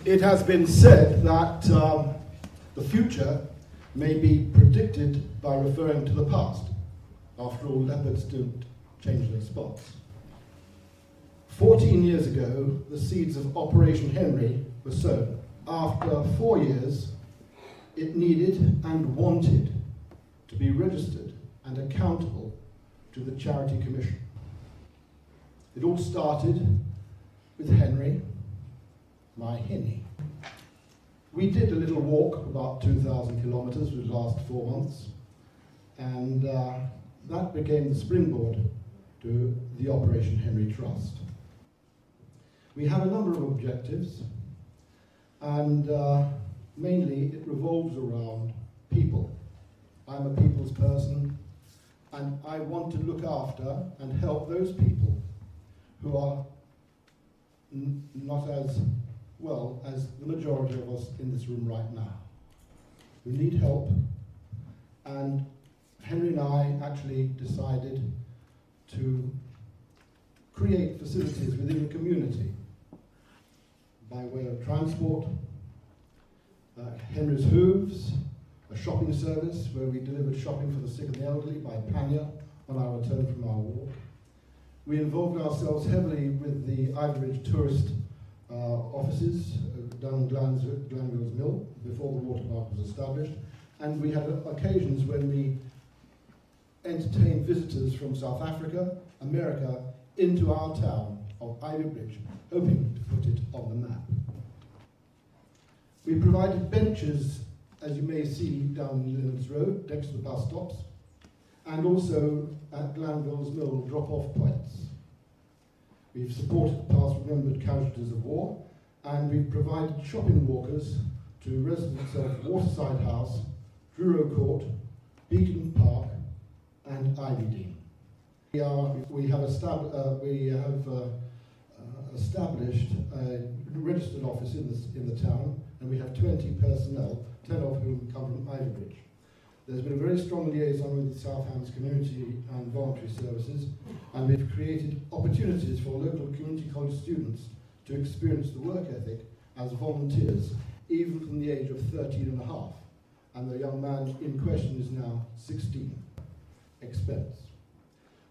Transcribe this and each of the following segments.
It has been said that the future may be predicted by referring to the past. After all, leopards don't change their spots. 14 years ago, the seeds of Operation Henry were sown. After 4 years, it needed and wanted to be registered and accountable to the Charity Commission. It all started with Henry, my Henny. We did a little walk, about 2,000 kilometres, which lasted 4 months, and that became the springboard to the Operation Henry Trust. We have a number of objectives, and mainly it revolves around people. I'm a people's person, and I want to look after and help those people who are not as well as the majority of us in this room right now, who need help. And Henry and I actually decided to create facilities within the community by way of transport, Henry's Hooves, a shopping service where we delivered shopping for the sick and the elderly by pannier on our return from our walk. We involved ourselves heavily with the Ivyridge tourist offices down Glanville's Mill before the water park was established, and we had occasions when we entertained visitors from South Africa, America, into our town of Ivyridge, hoping to put it on the map. We provided benches, as you may see down Linens Road, next to the bus stops, and also at Glanville's Mill drop-off points. We've supported past remembered casualties of war, and we've provided shopping walkers to residents of Waterside House, Truro Court, Beacon Park, and Ivydean. We have established a registered office in the town, and we have 20 personnel, 10 of whom come from Ivyridge. There's been a very strong liaison with the South Hants community and voluntary services, and we've created opportunities for local community college students to experience the work ethic as volunteers, even from the age of 13 and a half. And the young man in question is now 16. Expense.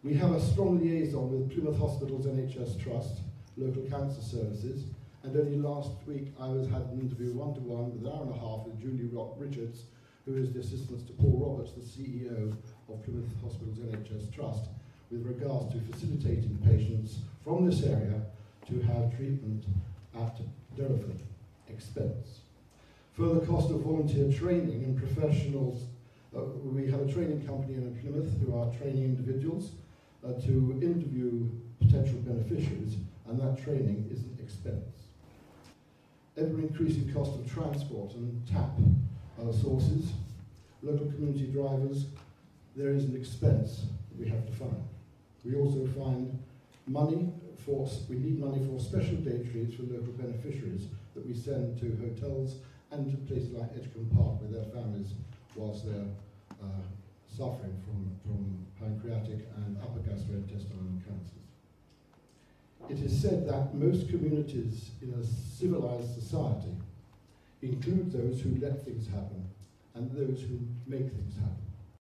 We have a strong liaison with Plymouth Hospitals NHS Trust, local cancer services, and only last week I had an interview one-to-one with an hour and a half with Julie Richards, who is the assistant to Paul Roberts, the CEO of Plymouth Hospitals NHS Trust, with regards to facilitating patients from this area to have treatment at Derriford expense. Further cost of volunteer training and professionals. We have a training company in Plymouth who are training individuals to interview potential beneficiaries, and that training is an expense. Ever-increasing cost of transport and tap sources, local community drivers, there is an expense that we have to find. We also find money we need money for special day treats for local beneficiaries that we send to hotels and to places like Edgecombe Park with their families whilst they're suffering from pancreatic and upper gastrointestinal cancers. It is said that most communities in a civilized society include those who let things happen and those who make things happen.